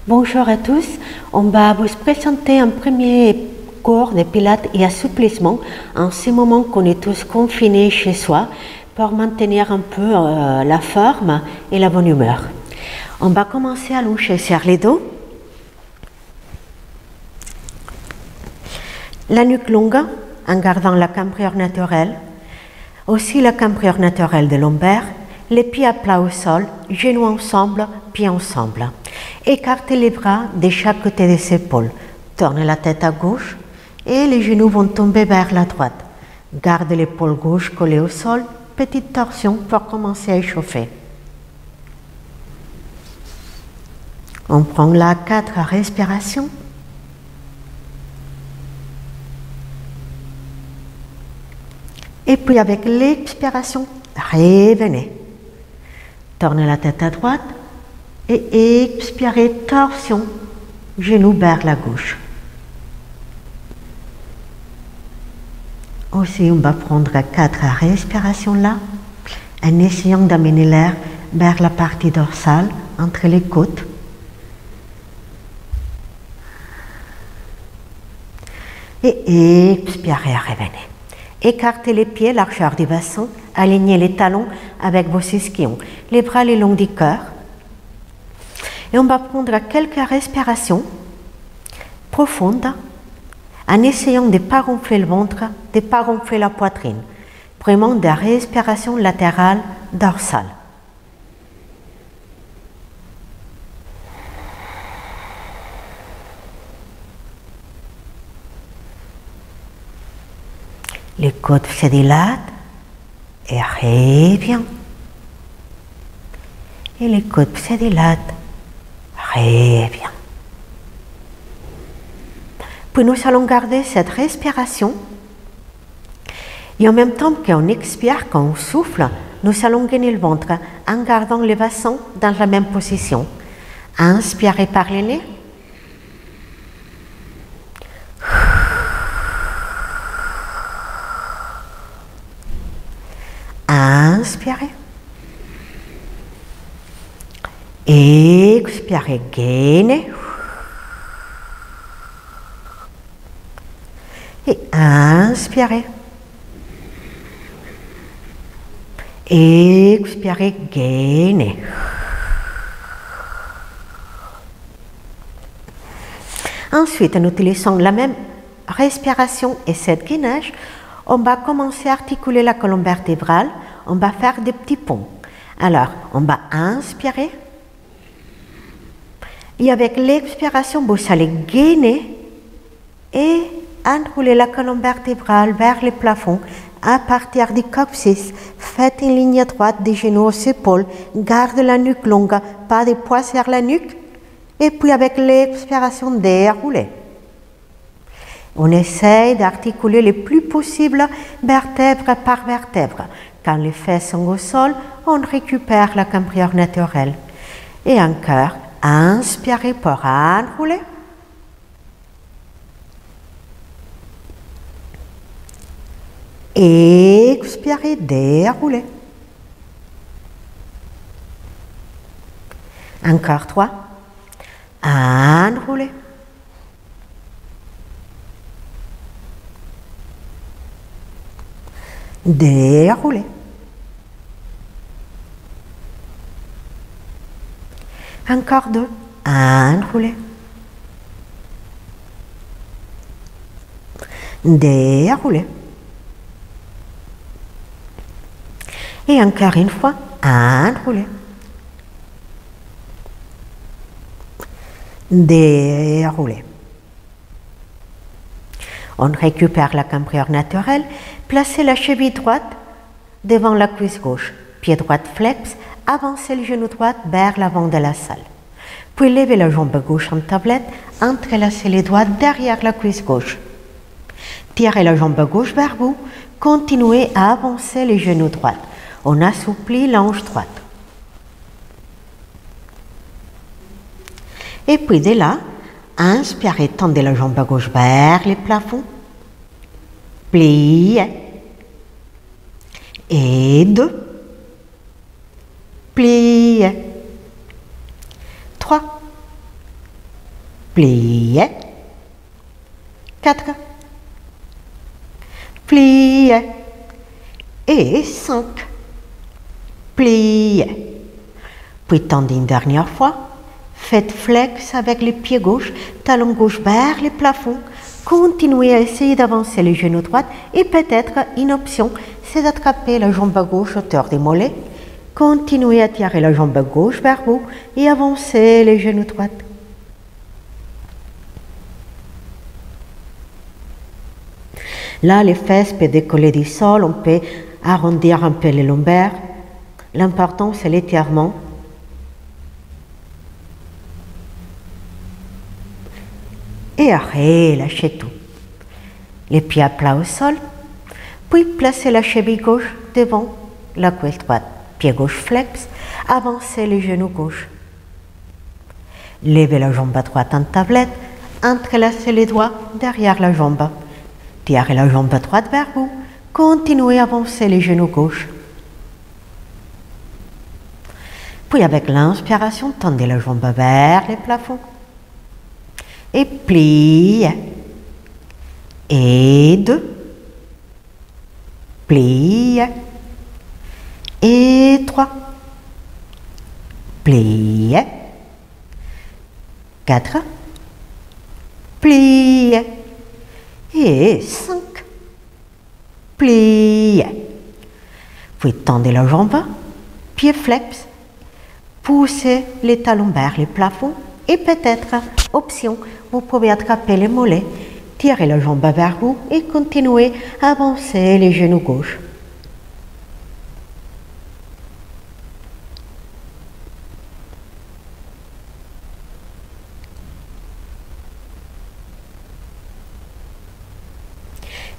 Bonjour à tous, on va vous présenter un premier cours de pilates et assouplissement en ce moment qu'on est tous confinés chez soi pour maintenir un peu la forme et la bonne humeur. On va commencer à allonger sur les dos, la nuque longue en gardant la cambrure naturelle, aussi la cambrure naturelle de lombaire, les pieds à plat au sol, genoux ensemble, pieds ensemble. Écartez les bras de chaque côté des épaules. Tournez la tête à gauche et les genoux vont tomber vers la droite. Gardez l'épaule gauche collée au sol. Petite torsion pour commencer à échauffer. On prend là 4 respirations. Et puis avec l'expiration, revenez. Tournez la tête à droite et expirez, torsion, genou vers la gauche. Aussi, on va prendre 4 respirations là, en essayant d'amener l'air vers la partie dorsale, entre les côtes. Et expirez, revenez. Écartez les pieds, largeur du bassin, alignez les talons avec vos ischions, les bras le long du cœur. Et on va prendre quelques respirations profondes en essayant de ne pas gonfler le ventre, de ne pas gonfler la poitrine. Vraiment des respirations latérales dorsales. Les côtes se dilatent et revient. Et les côtes se dilatent, revient. Puis nous allons garder cette respiration et en même temps qu'on expire, quand on souffle, nous allons gainer le ventre en gardant le bassin dans la même position. Inspirez par le nez. Inspirez. Expirez, gainez. Et inspirez. Expirez, gainez. Ensuite, en utilisant la même respiration et cette gainage, on va commencer à articuler la colonne vertébrale. On va faire des petits ponts. Alors, on va inspirer. Et avec l'expiration, vous allez gainer et enrouler la colonne vertébrale vers le plafond à partir du coccyx. Faites une ligne droite des genoux aux épaules. Garde la nuque longue, pas de poids sur la nuque. Et puis avec l'expiration, dérouler. On essaye d'articuler le plus possible vertèbre par vertèbre. Quand les fesses sont au sol, on récupère la cambrure naturelle. Et encore, inspirez pour enrouler. Expirez, dérouler. Encore 3. Enrouler. Dérouler. Encore 2. Enrouler. Dérouler. Et encore une fois, enrouler. Dérouler. On récupère la cambrure naturelle. Placez la cheville droite devant la cuisse gauche. Pied droit flex. Avancez le genou droit vers l'avant de la salle. Puis levez la jambe gauche en tablette. Entrelacez les doigts derrière la cuisse gauche. Tirez la jambe gauche vers vous. Continuez à avancer les genoux droits. On assouplit la hanche droite. Et puis de là, inspirez, tendez la jambe gauche vers le plafond. Pliez. Et 2. Pliez. 3. pliez, 4, pliez, et 5, pliez. Puis tendez une dernière fois, faites flex avec les pieds gauche, talon gauche vers les plafonds. Continuez à essayer d'avancer les genoux droits et peut-être une option, c'est d'attraper la jambe gauche hauteur des mollets. Continuez à tirer la jambe gauche vers vous et avancer les genoux droits. Là, les fesses peuvent décoller du sol, on peut arrondir un peu les lombaires. L'important, c'est l'étirement. Et relâchez tout. Les pieds à plat au sol, puis placez la cheville gauche devant la cuisse droite. Pied gauche flex, avancez les genoux gauche. Levez la jambe droite en tablette, entrelacez les doigts derrière la jambe. Tirez la jambe droite vers vous, continuez à avancer les genoux gauche. Puis avec l'inspiration, tendez la jambe vers les plafonds. Et pliez. Et 2. Pliez. Et 3. Pliez. 4. Pliez. Et 5. Pliez. Puis tendez la jambe, pied flex, poussez les talons vers les plafonds et peut-être, option, vous pouvez attraper les mollets, tirer la jambe vers vous et continuer à avancer les genoux gauche.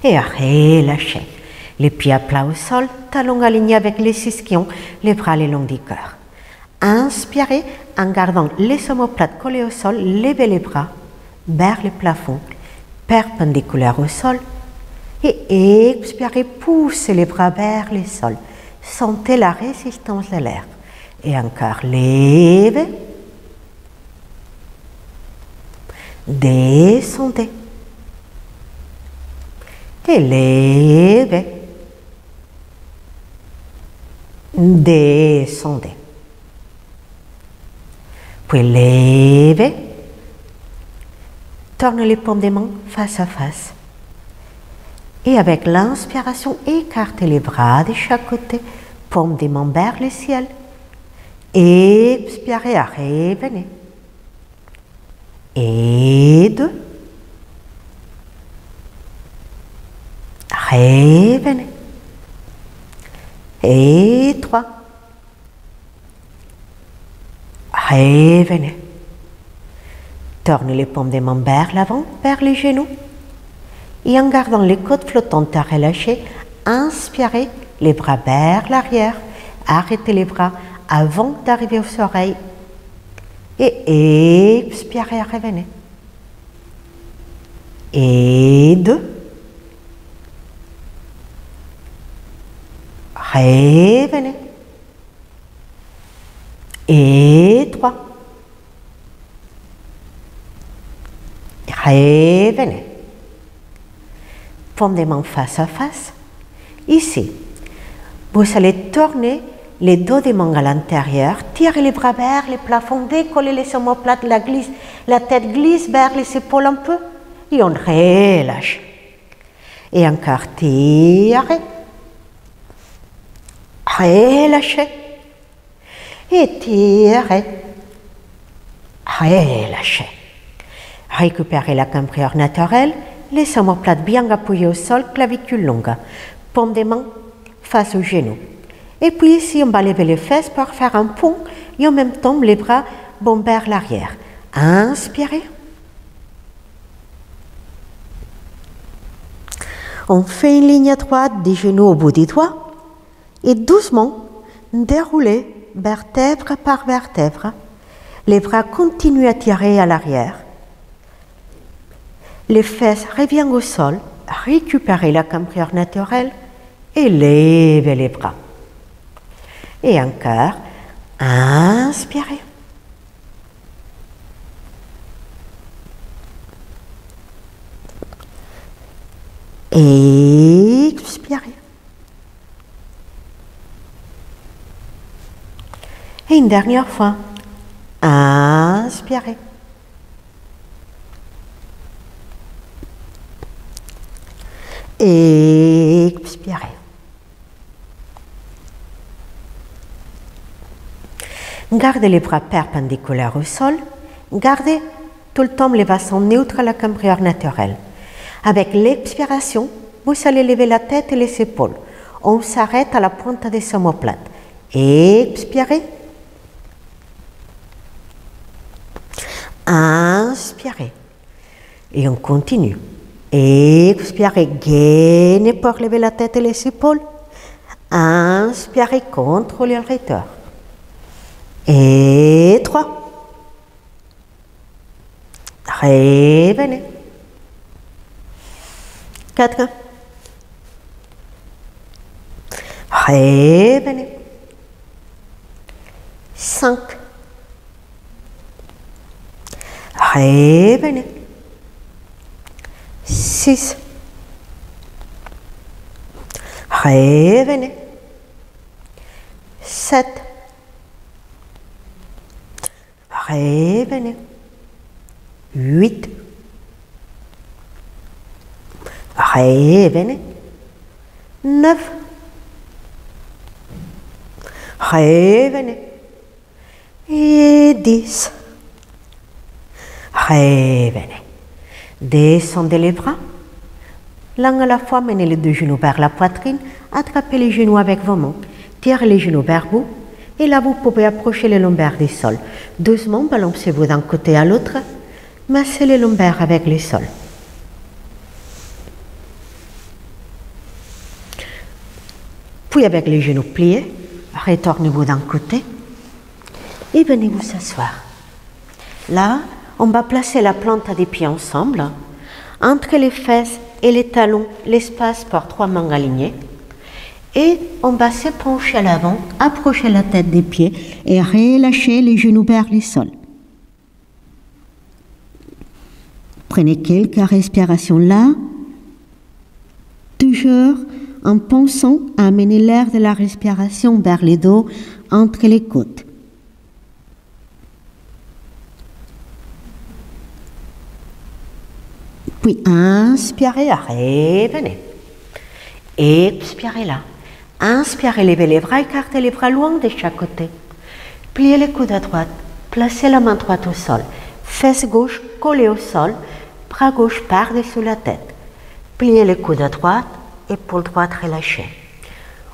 Et relâchez. Les pieds à plat au sol, talons alignés avec les ischions, les bras le long du cœur. Inspirez en gardant les omoplates collés au sol, levez les bras vers le plafond, perpendiculaires au sol. Et expirez, poussez les bras vers le sol. Sentez la résistance de l'air. Et encore, levez. Descendez. Et levez. Descendez. Puis levez. Tournez les paumes des mains face à face. Et avec l'inspiration, écartez les bras de chaque côté, paumes des mains vers le ciel. Expirez, revenez. Et 2. Revenez. Et 3. Revenez. Tournez les paumes des mains vers l'avant, vers les genoux. Et en gardant les côtes flottantes à relâcher, inspirez les bras vers l'arrière. Arrêtez les bras avant d'arriver aux oreilles. Et expirez, revenez. Et 2. Revenez. Et 3. Revenez. Paume des mains face à face. Ici, vous allez tourner les dos des mains à l'intérieur, tirez les bras vers les plafonds, décollez les omoplates, la tête glisse vers les épaules un peu et on relâche. Et encore, tirez. Relâchez. Et tirez. Relâchez. Récupérez la cambrure naturelle, les omoplates bien appuyées au sol, clavicule longue, paume des mains face aux genoux. Et puis ici, on va lever les fesses pour faire un pont et en même temps, les bras vont vers l'arrière. Inspirez. On fait une ligne droite des genoux au bout des doigts. Et doucement, déroulez vertèbre par vertèbre. Les bras continuent à tirer à l'arrière. Les fesses reviennent au sol. Récupérez la cambrure naturelle et levez les bras. Et encore, inspirez. Expirez. Et une dernière fois. Inspirez. Expirez. Gardez les bras perpendiculaires au sol. Gardez tout le temps les bras neutres à la cambrière naturelle. Avec l'expiration, vous allez lever la tête et les épaules. On s'arrête à la pointe des omoplates. Expirez. Inspirez. Et on continue. Expirez. Gainez pour lever la tête et les épaules. Inspirez. Contrôlez le rythme. Et 3. Revenez. 4. Revenez. 5. Revenez. 6. Revenez. 7. Revenez. 8. Revenez. 9. Revenez. Et 10. Revenez. Descendez les bras. L'un à la fois, menez les deux genoux vers la poitrine. Attrapez les genoux avec vos mains. Tirez les genoux vers vous. Et là, vous pouvez approcher les lombaires du sol. Doucement, balancez-vous d'un côté à l'autre. Massez les lombaires avec le sol. Puis, avec les genoux pliés, retournez-vous d'un côté et venez vous asseoir. Là, on va placer la plante des pieds ensemble. Entre les fesses et les talons, l'espace pour 3 mains alignées. Et on va se pencher à l'avant, approcher la tête des pieds et relâcher les genoux vers le sol. Prenez quelques respirations là, toujours en pensant à amener l'air de la respiration vers les dos, entre les côtes. Puis inspirez, revenez. Expirez là. Inspirez, levez les bras, écartez les bras loin de chaque côté. Pliez les coudes à droite, placez la main droite au sol. Fesse gauche collée au sol, bras gauche par-dessus la tête. Pliez les coudes à droite, épaule droite relâchée.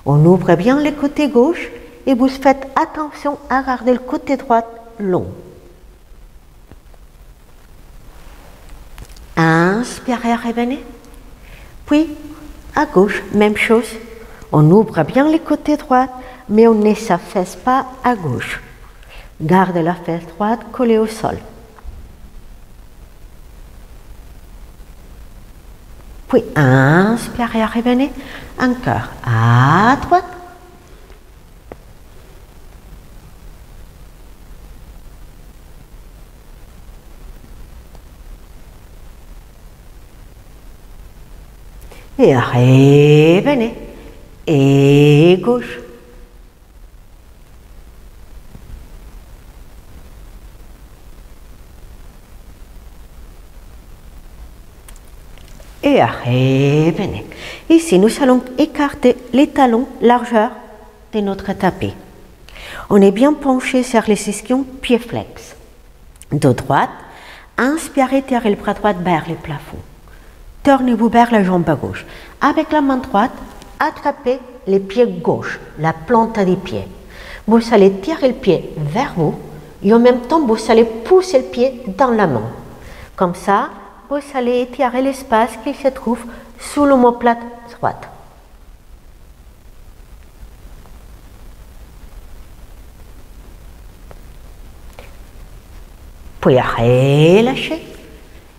On ouvre bien le côté gauche et vous faites attention à garder le côté droit long. Inspirez, revenez. Puis, à gauche, même chose. On ouvre bien les côtés droits, mais on ne s'affaisse pas à gauche. Gardez la fesse droite collée au sol. Puis, inspirez, revenez. Encore à droite. Et revenez. Et gauche. Et revenez. Ici, nous allons écarter les talons largeur de notre tapis. On est bien penché sur les ischions, pieds flex. Dos droite, inspirez, tirez le bras droit vers le plafond. Tournez-vous vers la jambe gauche. Avec la main droite, attrapez les pieds gauche, la plante des pieds. Vous allez tirer le pied vers vous et en même temps, vous allez pousser le pied dans la main. Comme ça, vous allez étirer l'espace qui se trouve sous l'omoplate droite. Puis relâchez.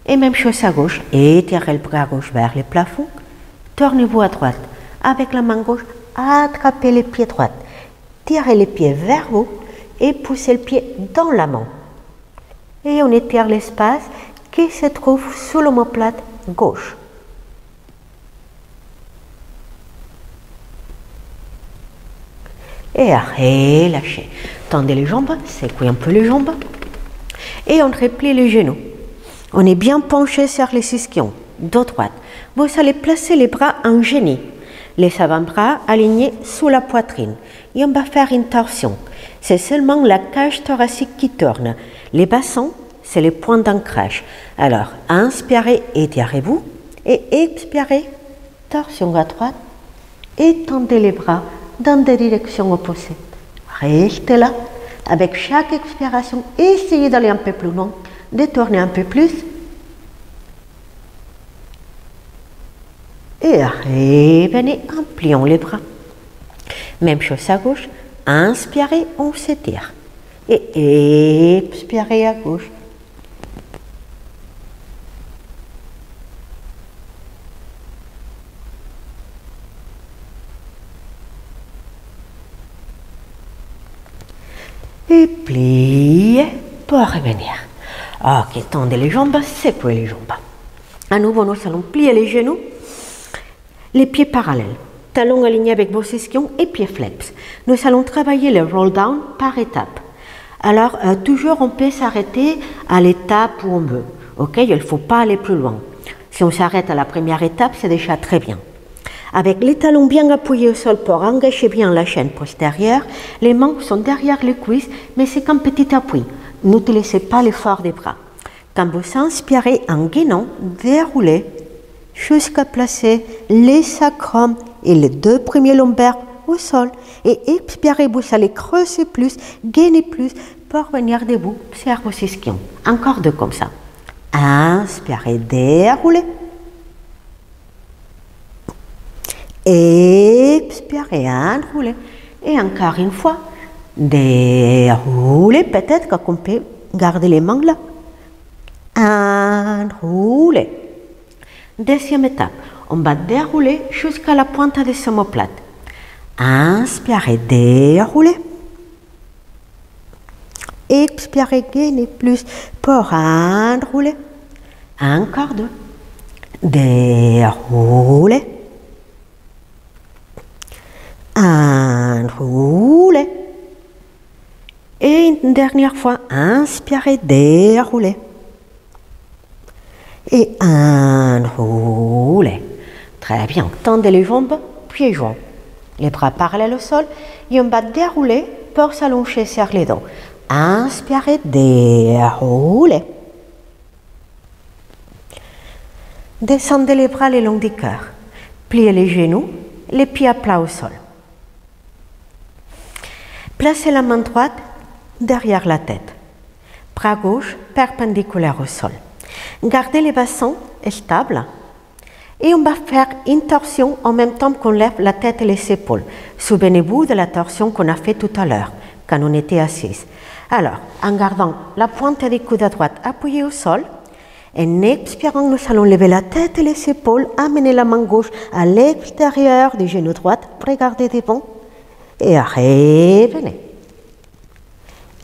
Et même chose à gauche, étirez le bras gauche vers le plafond, tournez-vous à droite. Avec la main gauche, attrapez les pieds droits, tirez les pieds vers vous et poussez le pied dans la main. Et on étire l'espace qui se trouve sous l'omoplate gauche. Et relâchez. Tendez les jambes, secouez un peu les jambes. Et on replie les genoux. On est bien penché sur les ischions, dos droite. Vous allez placer les bras en génie. Les avant-bras alignés sous la poitrine. Et on va faire une torsion. C'est seulement la cage thoracique qui tourne. Les bassins, c'est les points d'ancrage. Alors, inspirez, étirez-vous. Et expirez, torsion à droite. Et tendez les bras dans des directions opposées. Restez là. Avec chaque expiration, essayez d'aller un peu plus loin, de tourner un peu plus. Et revenez en pliant les bras. Même chose à gauche. Inspirez, on s'étire. Et expirez à gauche. Et pliez pour revenir. Ok, tendez les jambes, secouez les jambes. À nouveau, nous allons plier les genoux, les pieds parallèles, talons alignés avec vos ischions et pieds flex. Nous allons travailler le roll down par étapes. Alors, toujours on peut s'arrêter à l'étape où on veut. Ok, il ne faut pas aller plus loin. Si on s'arrête à la première étape, c'est déjà très bien. Avec les talons bien appuyés au sol pour engager bien la chaîne postérieure, les mains sont derrière les cuisses, mais c'est qu'un petit appui. N'utilisez pas l'effort des bras. Quand vous inspirez en gainant, déroulez jusqu'à placer les sacrums et les deux premiers lombaires au sol. Et expirez, vous allez creuser plus, gainer plus pour venir debout sur vos ischions. Encore deux comme ça. Inspirez, déroulez. Expirez, enroulez. Et encore une fois, déroulez. Peut-être qu'on peut garder les mains là. Enroulez. Deuxième étape, on va dérouler jusqu'à la pointe des omoplates. Inspirez, déroulez. Expirez, gainez plus pour enrouler. Encore deux. Déroulez. Enroulez. Et une dernière fois, inspirez, déroulez. Et enroulez. Très bien. Tendez les jambes, pieds joints. Les bras parallèles au sol. Et on va dérouler pour s'allonger sur les dos. Inspirez, déroulez. Descendez les bras le long du cœur. Pliez les genoux, les pieds à plat au sol. Placez la main droite derrière la tête. Bras gauche perpendiculaire au sol. Gardez les bassins stables. Et on va faire une torsion en même temps qu'on lève la tête et les épaules. Souvenez-vous de la torsion qu'on a fait tout à l'heure, quand on était assis. Alors, en gardant la pointe des coudes à droite appuyée au sol, en expirant, nous allons lever la tête et les épaules, amener la main gauche à l'extérieur du genou droit, regardez devant, et revenez.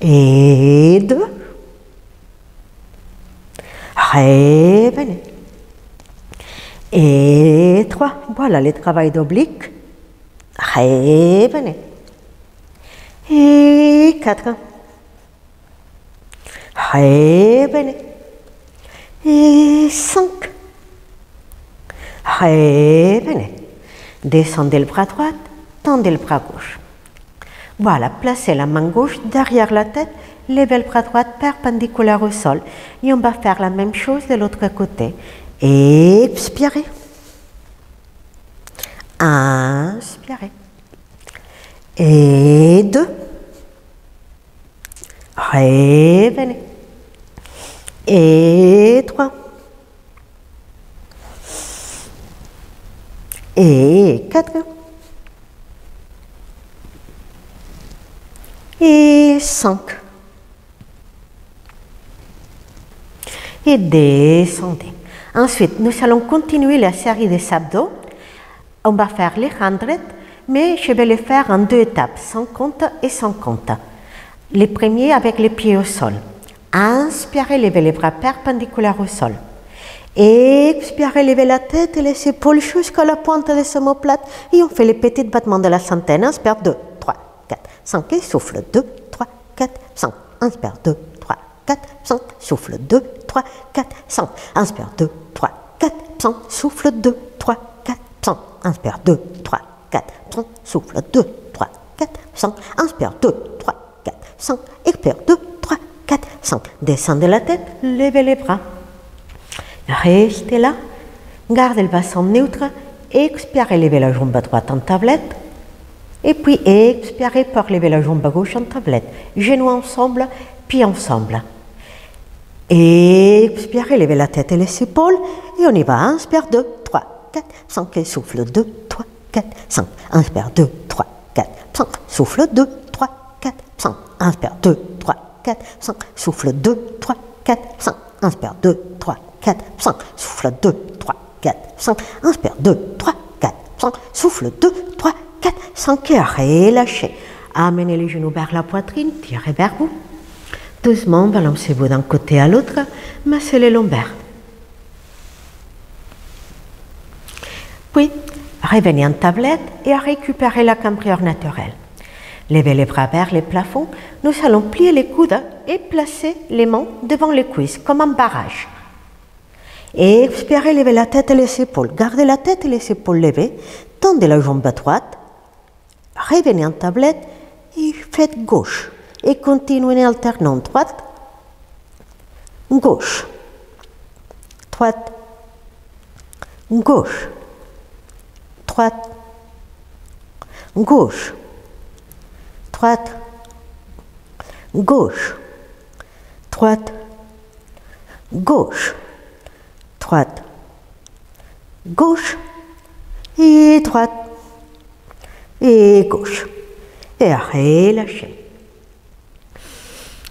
Et deux. Revenez. Et trois. Voilà le travail d'oblique. Revenez. Et quatre. Revenez. Et cinq. Revenez. Descendez le bras droit, tendez le bras gauche. Voilà, placez la main gauche derrière la tête, levez le bras droit perpendiculaire au sol. Et on va faire la même chose de l'autre côté. Expirez. Inspirez. Et deux. Revenez. Et trois. Et quatre. Et cinq. Et descendez. Ensuite, nous allons continuer la série des abdos. On va faire les 100, mais je vais les faire en deux étapes, sans compte et sans compte. Les premiers avec les pieds au sol. Inspirez, levez les bras perpendiculaires au sol. Expirez, levez la tête et les épaules jusqu'à la pointe des omoplates et on fait les petits battements de la centaine. Inspire, 2, 3, 4. 5 et souffle, 2, 3, 4, 5. Inspire, 2, 3, 4, 5. Souffle, 2, 3, 4, 5. Inspire, 2, 3, 4, 5. Souffle, 2, 3, 4, 5. Inspire, 2, 3, 4, 5. Souffle, 2, 3, 4, 5. Inspire, 2, 3, 4, 5. Expire, 2, 3, 4, 5. Descendez la tête, levez les bras. Restez là. Gardez le bassin neutre. Expirez, levez la jambe droite en tablette. Et puis expirez pour lever la jambe gauche en tablette. Genoux ensemble, pieds ensemble. Expirez, levez la tête et les épaules. Et on y va. Inspire, 2, 3, 4, 5. Et souffle, 2, 3, 4, 5. Inspire, 2, 3, 4, 5. Souffle, 2, 3, 4, 5. Inspire, 2, 3, 4, 5. Souffle, 2, 3, 4, 5. Inspire, 2, 3, 4, 5. Souffle, 2, 3, 4, 5. Inspire, 2, 3, 4, 5. Souffle, 2, 3, 4, 5. Et relâchez. Amenez les genoux vers la poitrine, tirez vers vous. Doucement, balancez-vous d'un côté à l'autre, massez les lombaires. Puis, revenez en tablette et récupérez la cambrière naturelle. Levez les bras vers les plafonds. Nous allons plier les coudes et placer les mains devant les cuisses, comme un barrage. Et expirez, levez la tête et les épaules. Gardez la tête et les épaules levées. Tendez la jambe droite. Revenez en tablette et faites gauche. Et continuez en alternant droite, gauche, droite, gauche, droite, gauche, droite, gauche, droite, gauche, droite, gauche et droite et gauche. Et relâchez.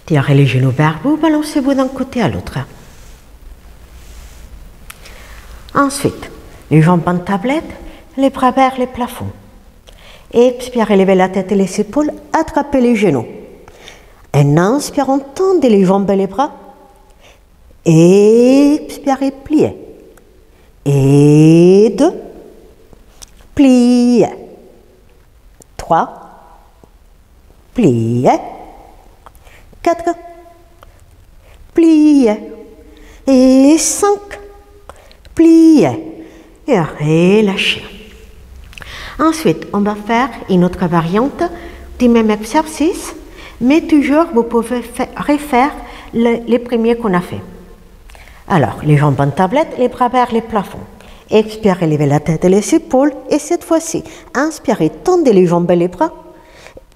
Tirez les genoux vers vous, balancez-vous d'un côté à l'autre. Ensuite, les jambes en tablette, les bras vers les plafonds. Expirez, levez la tête et les épaules, attrapez les genoux. En inspirant, tendez les jambes et les bras. Expirez, pliez. Et 2, pliez. 3, pliez. 4, pliez. Et 5, pliez. Et relâchez. Ensuite, on va faire une autre variante du même exercice, mais toujours vous pouvez refaire les premiers qu'on a fait. Alors, les jambes en tablette, les bras vers les plafonds. Expirez, levez la tête et les épaules. Et cette fois-ci, inspirez, tendez les jambes et les bras.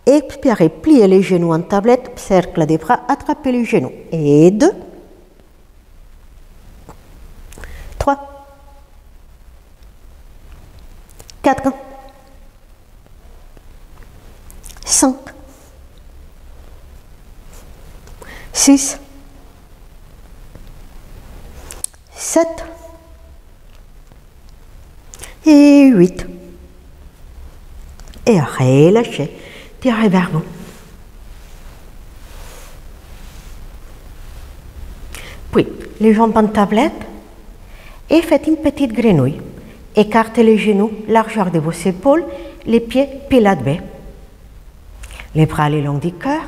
Expirez, pliez les genoux en tablette, cercle des bras, attrapez les genoux. Et 2, 3, 4, 5, 6, 7 et 8. Et relâchez. Tirez vers vous. Puis, les jambes en tablette et faites une petite grenouille. Écartez les genoux, largeur de vos épaules, les pieds pile à deux. Les bras le long du cœur.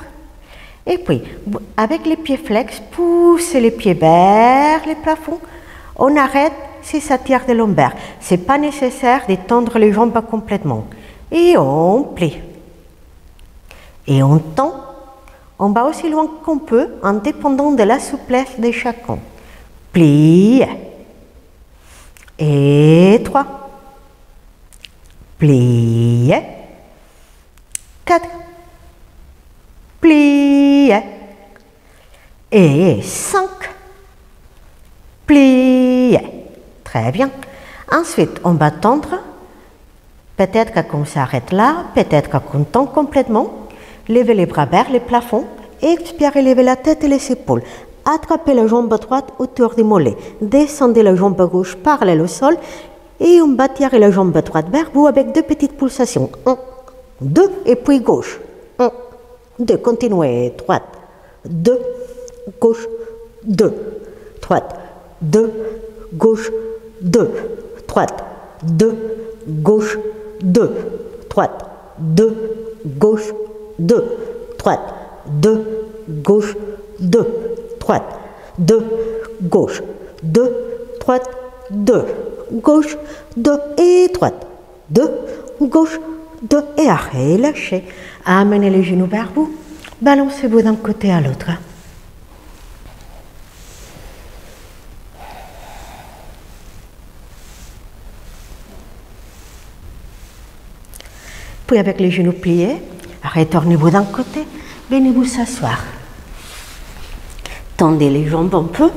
Et puis, avec les pieds flex, poussez les pieds vers les plafonds. On arrête si ça tire des lombaires. Ce n'est pas nécessaire de tendre les jambes complètement. Et on plie. Et on tend, on va aussi loin qu'on peut en dépendant de la souplesse de chacun. Pliez. Et 3. Pliez. 4. Pliez. Et 5. Pliez. Très bien. Ensuite, on va tendre. Peut-être qu'on s'arrête là, peut-être qu'on tend complètement. Levez les bras vers les plafonds, expirez, levez la tête et les épaules. Attrapez la jambe droite autour des mollets. Descendez la jambe gauche parallèle au sol et on va tirer la jambe droite vers vous avec 2 petites pulsations. 1, 2 et puis gauche. 1, 2, continuez. Droite, 2, gauche, 2. Droite, 2, gauche, 2. Droite, 2, gauche, 2. Droite, 2, gauche, 2, droite, 2, gauche, 2, droite, 2, gauche, 2, droite, 2, gauche, 2 et droite, 2, gauche, 2 et arrêt, lâchez. Amenez les genoux vers vous, balancez-vous d'un côté à l'autre. Puis avec les genoux pliés, retournez-vous d'un côté, venez vous s'asseoir. Tendez les jambes un peu,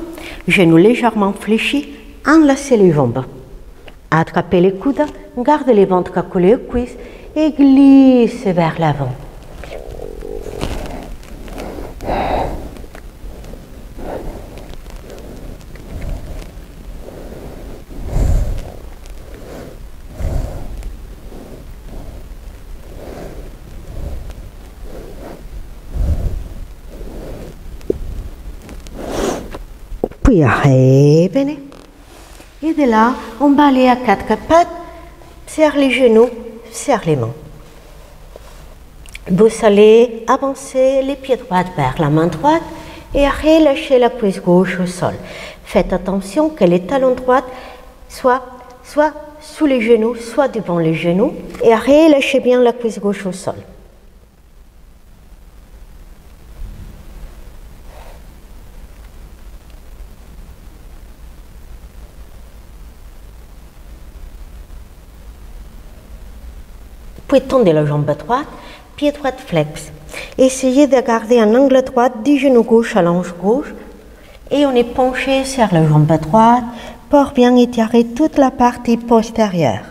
genoux légèrement fléchis, enlacez les jambes. Attrapez les coudes, gardez les ventres accolés aux cuisses et glissez vers l'avant. Puis revenez. Et de là, on balaye à quatre pattes, serre les genoux, serre les mains. Vous allez avancer les pieds droits vers la main droite et relâcher la cuisse gauche au sol. Faites attention que les talons droits soient soit sous les genoux, soit devant les genoux et relâchez bien la cuisse gauche au sol. Puis tendez la jambe droite, pied droit flex. Essayez de garder un angle droit du genou gauche à l'ange gauche. Et on est penché sur la jambe droite pour bien étirer toute la partie postérieure.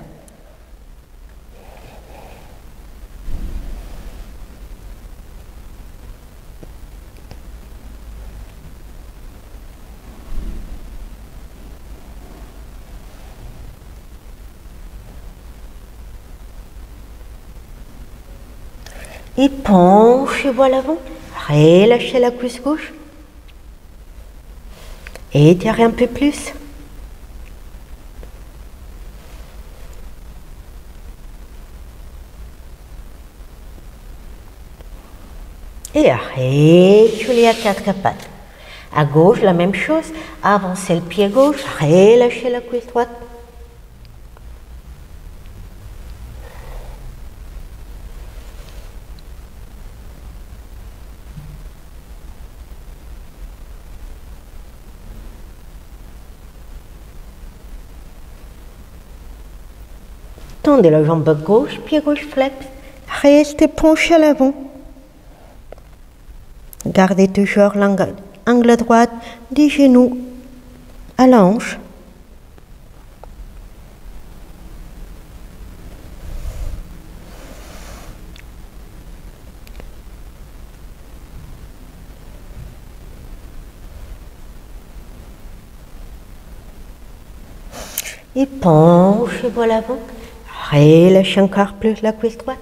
Et penchez-vous à l'avant, relâchez la cuisse gauche. Étirez un peu plus. Et reculez à quatre pattes. À gauche, la même chose. Avancez le pied gauche, relâchez la cuisse droite. Tendez la jambe gauche, pied gauche flex. Restez penché à l'avant. Gardez toujours l'angle droit du genou à l'ange. Et penchez-vous à l'avant. Relâchez encore plus la cuisse droite.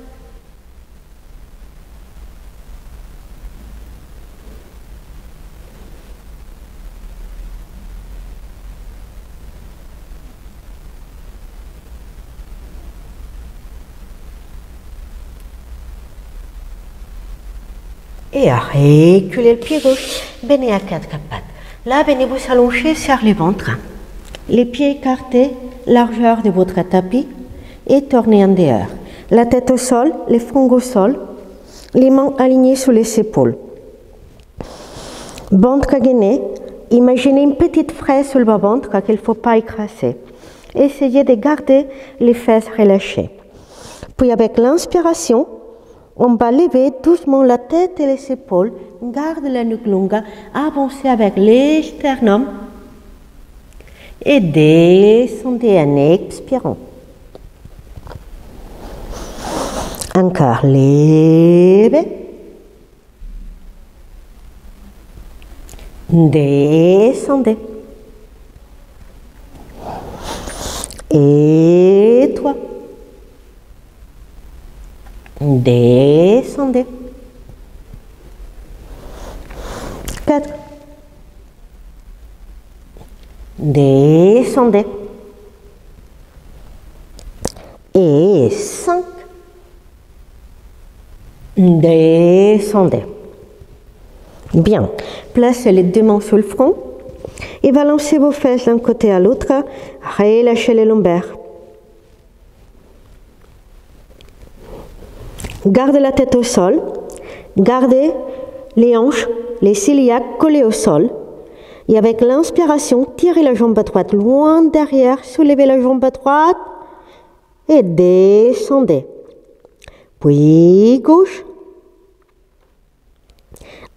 Et à reculer le pied gauche, venez à quatre pattes. Là, venez vous allonger sur le ventre. Les pieds écartés, largeur de votre tapis et tournez en dehors. La tête au sol, les fronts au sol, les mains alignées sous les épaules. Ventre gainé, imaginez une petite fraise sur le bas-ventre qu'il ne faut pas écraser. Essayez de garder les fesses relâchées. Puis avec l'inspiration, on va lever doucement la tête et les épaules, garde la nuque longue, avancez avec les sternums et descendez en expirant. Encore levez, descendez, et 3. Descendez. 4. Descendez. Et 5. Descendez. Bien. Placez les deux mains sur le front et balancez vos fesses d'un côté à l'autre. Relâchez les lombaires. Gardez la tête au sol. Gardez les hanches, les cœliaques collés au sol. Et avec l'inspiration, tirez la jambe droite loin derrière, soulevez la jambe droite et descendez. Puis gauche.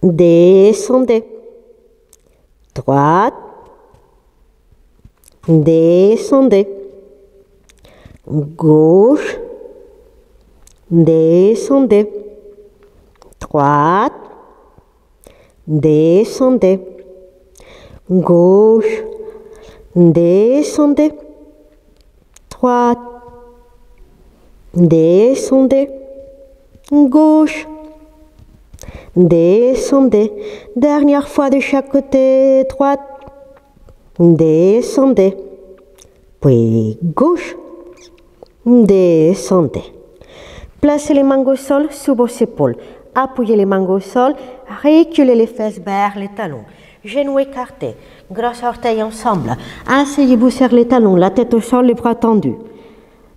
Descendez. Droite. Descendez. Gauche. Descendez. Droite. Descendez. Gauche. Descendez. Droite. Descendez. Gauche. Descendez. Dernière fois de chaque côté. Droite. Descendez. Puis gauche. Descendez. Placez les mains au sol sous vos épaules. Appuyez les mains au sol. Reculez les fesses vers les talons. Genoux écartés. Gros orteils ensemble. Asseyez-vous sur les talons. La tête au sol, les bras tendus.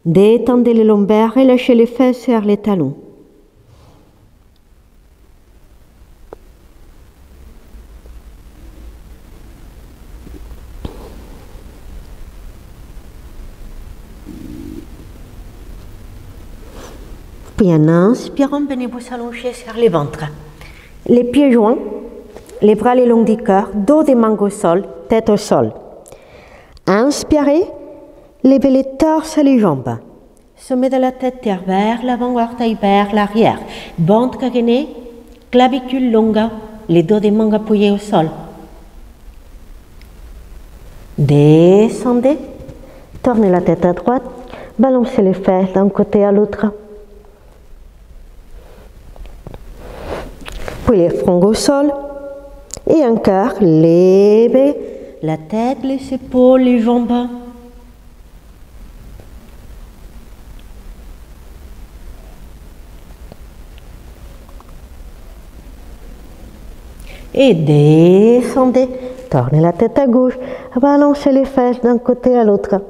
Détendez les lombaires et lâchez les fesses sur les talons. Puis en inspirant, venez vous allonger sur les ventres. Les pieds joints, les bras le long du cœur, dos des mains au sol, tête au sol. Inspirez, levez les torses et les jambes. Sommet de la tête vers l'avant, orteil vers l'arrière. Ventre caréné, clavicule longue, les dos des mains appuyés au sol. Descendez, tournez la tête à droite, balancez les fesses d'un côté à l'autre. Puis les fronts au sol et encore levez la tête, les épaules, les jambes. Et descendez, tournez la tête à gauche, balancez les fesses d'un côté à l'autre.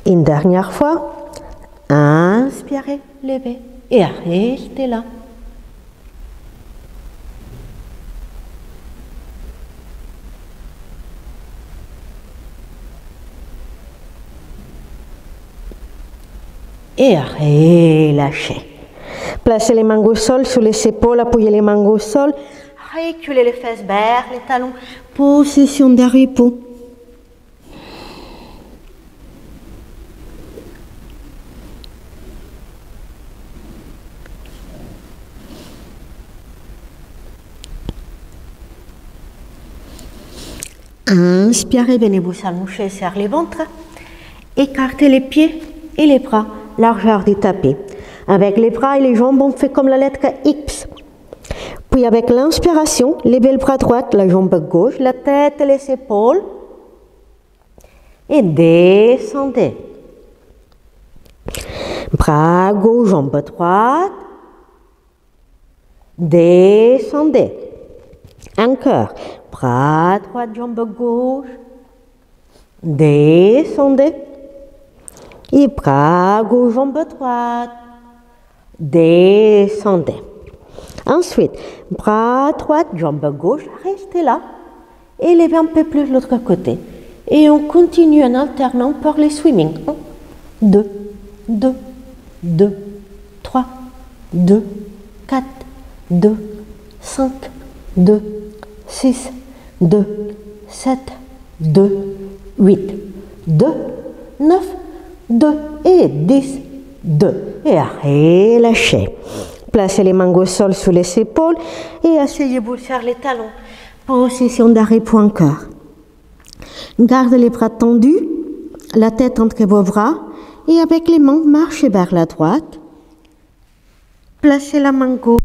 Une dernière fois, inspirez, levez. Et restez là. Et relâchez. Placez les mains au sol sous les épaules, appuyez les mains au sol. Reculez les fesses vers les talons. Position de repos. Inspirez, venez vous allonger sur les ventres. Écartez les pieds et les bras, largeur du tapis. Avec les bras et les jambes, on fait comme la lettre X. Puis avec l'inspiration, levez le bras droit, la jambe gauche, la tête et les épaules. Et descendez. Bras gauche, jambe droite. Descendez. Encore. Bras droit, jambe gauche. Descendez. Et bras gauche, jambe droite. Descendez. Ensuite, bras droit, jambe gauche. Restez là. Et levez un peu plus l'autre côté. Et on continue en alternant par les swimming. 1, 2, 2, 2, 3, 2, 4, 2, 5, 2, 6, 2, 7, 2, 8, 2, 9, 2 et 10, 2. Et relâchez. Placez les mains au sol sous les épaules et asseyez-vous sur les talons. Position d'arrêt point cœur. Gardez les bras tendus, la tête entre vos bras et avec les mains, marchez vers la droite. Placez la main gauche